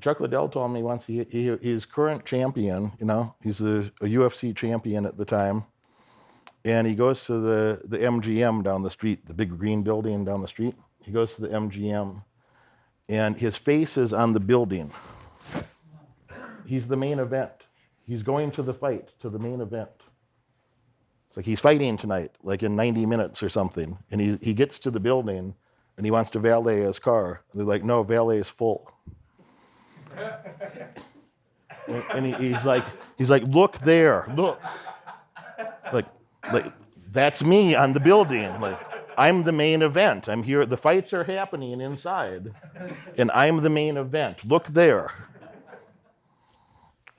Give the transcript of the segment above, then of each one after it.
Chuck Liddell told me once he's current champion, he's a UFC champion at the time, and he goes to the MGM down the street, the big green building down the street. He goes to the MGM, and his face is on the building. He's the main event. He's going to the fight, to the main event. It's like he's fighting tonight, like in 90 minutes or something, and he gets to the building, and he wants to valet his car. They're like, no, valet is full. And he's like, look there, look. Like that's me on the building. Like, I'm the main event. I'm here. The fights are happening inside, and I'm the main event. Look there.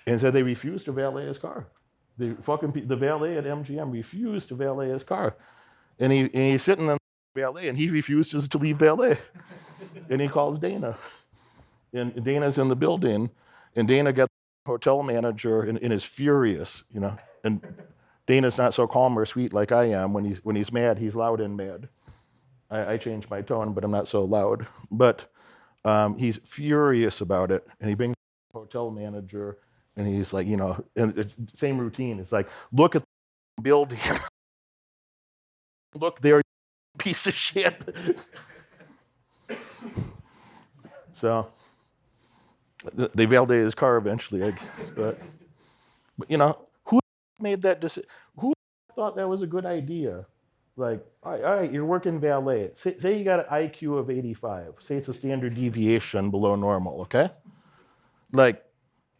And so they refused to valet his car. The valet at MGM refused to valet his car, and he's sitting in the valet, and he refuses to leave valet, and he calls Dana, and Dana's in the building, and Dana got the hotel manager and is furious, and Dana's not so calm or sweet like I am. When he's mad, he's loud and mad. I changed my tone, but I'm not so loud. But he's furious about it, and he brings the hotel manager, and he's like, and it's same routine. It's like, look at the building. Look there, you piece of shit. So they validated his car eventually. But who made that decision? Who thought that was a good idea? Like, all right, you're working valet. Say you got an IQ of 85. Say it's a standard deviation below normal, okay? Like,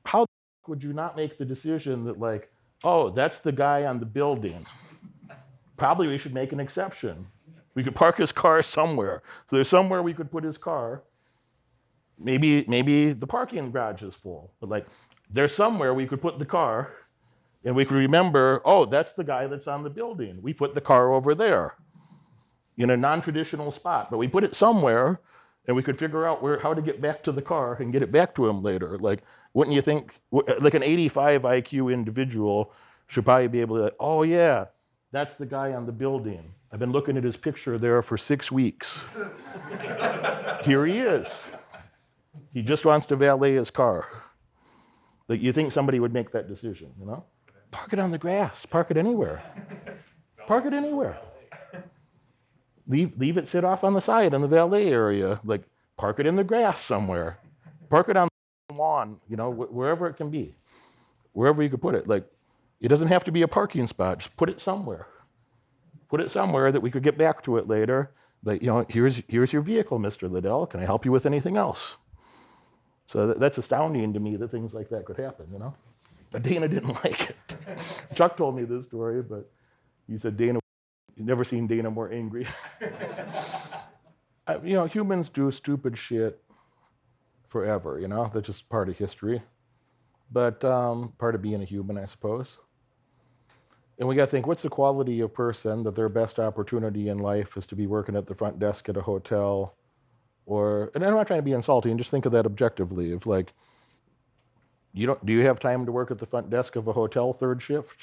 how would you not make the decision that, like, oh, that's the guy on the building. Probably we should make an exception. We could park his car somewhere. So there's somewhere we could put his car. Maybe the parking garage is full. But, like, there's somewhere we could put the car, and we could remember, oh, that's the guy that's on the building. We put the car over there in a non-traditional spot. But we put it somewhere, and we could figure out how to get back to the car and get it back to him later. Like, wouldn't you think, like an 85 IQ individual should probably be able to, oh yeah, that's the guy on the building. I've been looking at his picture there for 6 weeks. Here he is. He just wants to valet his car. Like, you think somebody would make that decision, Park it on the grass. Park it anywhere. Park it anywhere. Leave it sit off on the side in the valet area. Like, park it in the grass somewhere. Park it on the lawn, wherever it can be. Wherever you could put it. Like, it doesn't have to be a parking spot. Just put it somewhere. Put it somewhere that we could get back to it later. Like, here's your vehicle, Mr. Liddell. Can I help you with anything else? So that's astounding to me that things like that could happen, But Dana didn't like it. Chuck told me this story, but he said you've never seen Dana more angry. Humans do stupid shit forever, That's just part of history. But part of being a human, I suppose. And we got to think, what's the quality of person that their best opportunity in life is to be working at the front desk at a hotel? And I'm not trying to be insulting, just think of that objectively. If, like, do you have time to work at the front desk of a hotel third shift?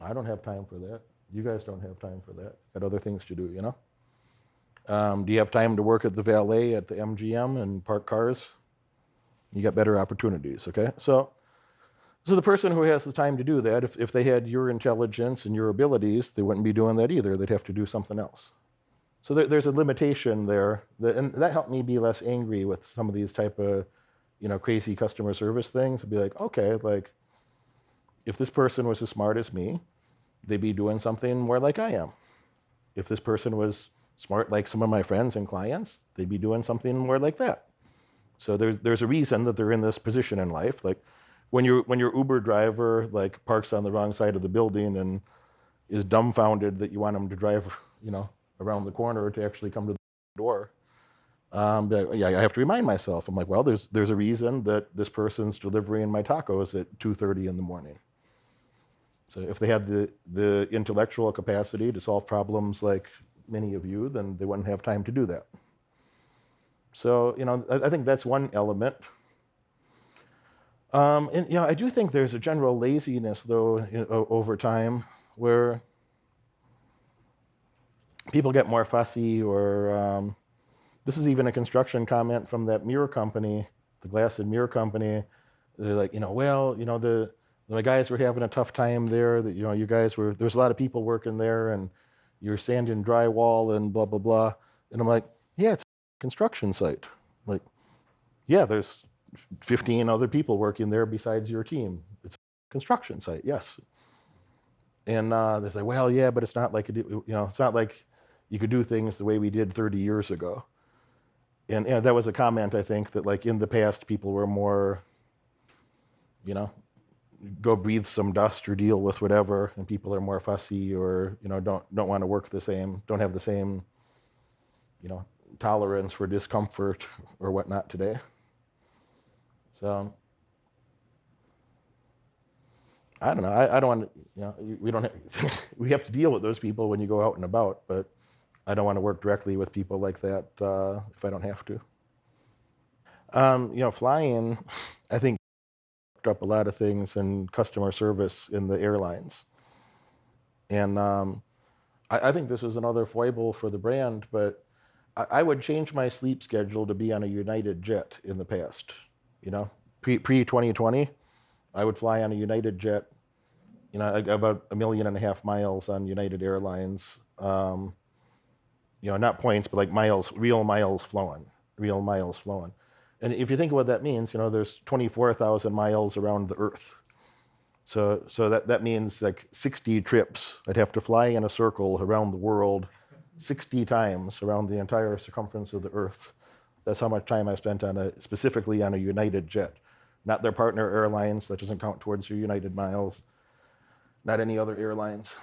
I don't have time for that. You guys don't have time for that. Got other things to do, Do you have time to work at the valet at the MGM and park cars? You got better opportunities, okay? So the person who has the time to do that, if they had your intelligence and your abilities, they wouldn't be doing that either. They'd have to do something else. So there's a limitation there, and that helped me be less angry with some of these type of, crazy customer service things. I'd be like, okay, like, if this person was as smart as me, they'd be doing something more like I am. If this person was smart like some of my friends and clients, they'd be doing something more like that. So there's a reason that they're in this position in life. Like, when your Uber driver, like, parks on the wrong side of the building and is dumbfounded that you want him to drive, around the corner to actually come to the door. I have to remind myself. I'm like, well, there's a reason that this person's delivering my tacos at 2:30 in the morning. So if they had the intellectual capacity to solve problems like many of you, then they wouldn't have time to do that. So, I think that's one element. And I do think there's a general laziness, though, over time, where people get more fussy, or this is even a construction comment from that mirror company the glass and mirror company. They're like, well, the guys were having a tough time there. That you guys were, there's a lot of people working there, and you're sanding drywall and blah blah blah. And I'm like, yeah, it's a construction site. Like, yeah, there's 15 other people working there besides your team. It's a construction site, yes. And they say, well, yeah, but it's not like it's not like you could do things the way we did 30 years ago. And that was a comment, I think, that like in the past people were more, go breathe some dust or deal with whatever, and people are more fussy or don't want to work the same, don't have the same tolerance for discomfort or whatnot today. So I don't know. I don't want to. We don't. Have, we have to deal with those people when you go out and about, but I don't want to work directly with people like that if I don't have to. Flying, I think, up a lot of things in customer service in the airlines, and I think this is another foible for the brand, but I would change my sleep schedule to be on a United jet in the past. Pre 2020, I would fly on a United jet. About 1.5 million miles on United Airlines. Not points, but like miles, real miles flown. And if you think of what that means, there's 24,000 miles around the Earth. So that means like 60 trips. I'd have to fly in a circle around the world 60 times around the entire circumference of the Earth. That's how much time I spent specifically on a United jet. Not their partner airlines, that doesn't count towards your United miles. Not any other airlines.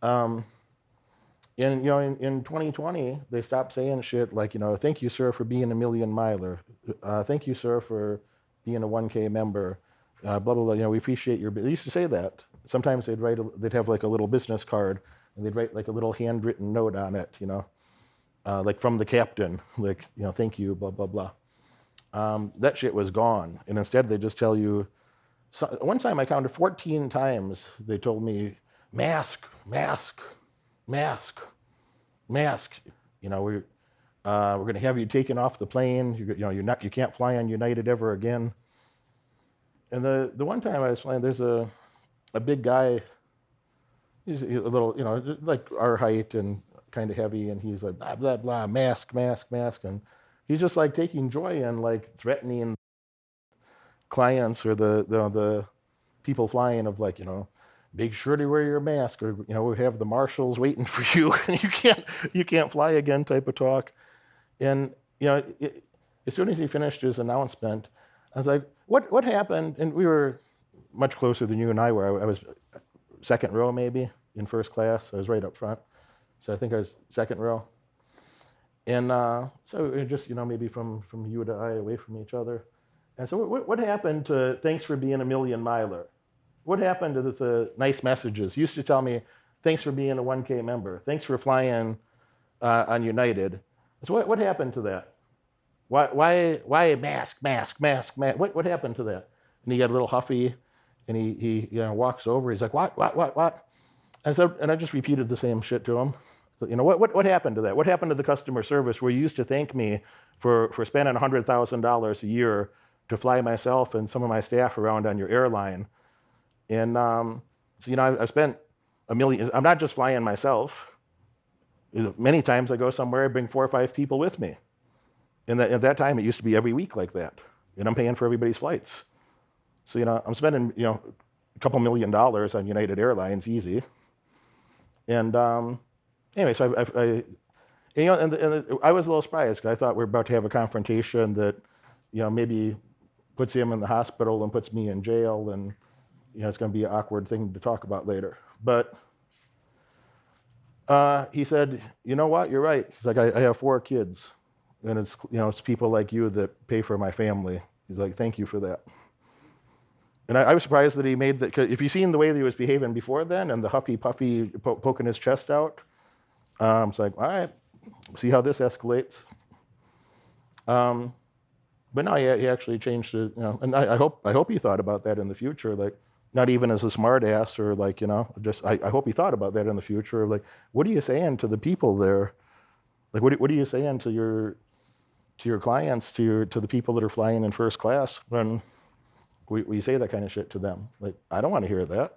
In 2020, they stopped saying shit like, thank you, sir, for being a million miler. Thank you, sir, for being a 1K member. Blah, blah, blah. We appreciate your... They used to say that. Sometimes they'd have like a little business card, and they'd write like a little handwritten note on it, like from the captain, like, thank you, blah, blah, blah. That shit was gone. And instead, they just tell you... So, one time I counted 14 times they told me, mask, mask, mask, mask. We're going to have you taken off the plane. You can't fly on United ever again. And the one time I was flying, there's a big guy. He's a little, like our height and kind of heavy, and he's like blah blah blah, mask, mask, mask, and he's just like taking joy in like threatening clients or the people flying of like, make sure to wear your mask, or we have the marshals waiting for you and you can't fly again type of talk. And as soon as he finished his announcement, I was like, what happened? And we were much closer than you and I were. I was second row maybe in first class. I was right up front, so I think I was second row. And so it just maybe from you to I away from each other. And so what happened to thanks for being a million miler? What happened to the nice messages? You used to tell me, thanks for being a 1K member. Thanks for flying on United. So what happened to that? Why mask, mask, mask, mask? What happened to that? And he got a little huffy, and he walks over. He's like, what? And I just repeated the same shit to him. So, what happened to that? What happened to the customer service where you used to thank me for spending $100,000 a year to fly myself and some of my staff around on your airline? And I've spent $1 million. I'm not just flying myself. Many times I go somewhere, I bring 4 or 5 people with me. And at that time, it used to be every week like that. And I'm paying for everybody's flights. So, I'm spending, a couple $1 million on United Airlines, easy. And anyway, so I was a little surprised because I thought we were about to have a confrontation that, maybe puts him in the hospital and puts me in jail, and it's going to be an awkward thing to talk about later. But he said, you know what, you're right. He's like, I have 4 kids, and it's people like you that pay for my family. He's like, thank you for that. And I was surprised that he made that, because if you've seen the way that he was behaving before then, and the huffy puffy poking his chest out, it's like, all right, see how this escalates. But no, he actually changed it, and I hope he thought about that in the future, like, not even as a smart ass or like, just, I hope he thought about that in the future, like, what are you saying to the people there? Like, what are you saying to to your clients, to the people that are flying in first class, when we say that kind of shit to them. Like, I don't want to hear that.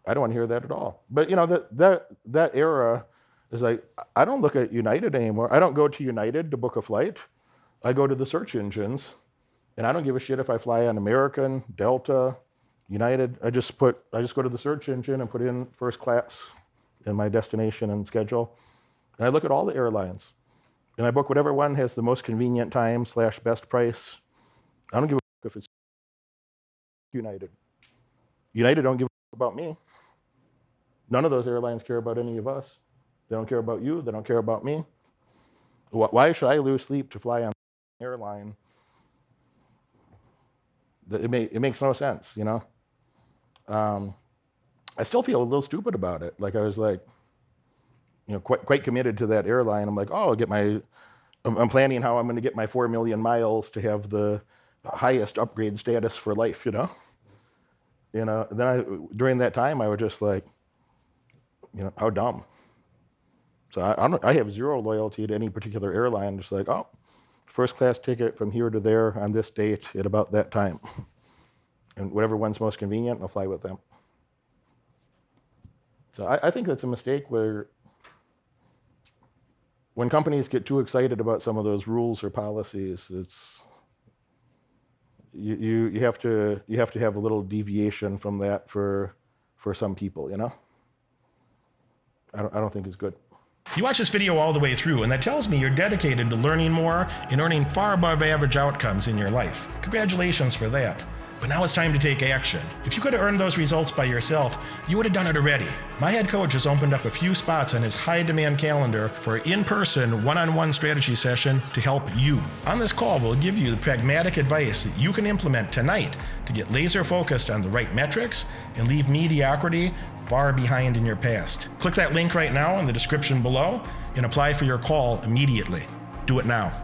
I don't want to hear that at all. But that era is like, I don't look at United anymore. I don't go to United to book a flight. I go to the search engines, and I don't give a shit if I fly on American, Delta, United. I just go to the search engine and put in first class in my destination and schedule. And I look at all the airlines. And I book whatever one has the most convenient time / best price. I don't give a fuck if it's United. United don't give a fuck about me. None of those airlines care about any of us. They don't care about you. They don't care about me. Why should I lose sleep to fly on an airline? It makes no sense, I still feel a little stupid about it. Like, I was like, quite committed to that airline. I'm like, I'm planning how I'm going to get my 4 million miles to have the highest upgrade status for life, Then during that time, I was just like, how dumb. So I have zero loyalty to any particular airline. Just like, first class ticket from here to there on this date at about that time. And whatever one's most convenient, I'll fly with them. So I think that's a mistake when companies get too excited about some of those rules or policies, it's you have to have a little deviation from that for some people, I don't think it's good. You watch this video all the way through, and that tells me you're dedicated to learning more and earning far above average outcomes in your life. Congratulations for that. But now it's time to take action. If you could have earned those results by yourself, you would have done it already. My head coach has opened up a few spots on his high-demand calendar for an in-person, one-on-one strategy session to help you. On this call, we'll give you the pragmatic advice that you can implement tonight to get laser-focused on the right metrics and leave mediocrity far behind in your past. Click that link right now in the description below and apply for your call immediately. Do it now.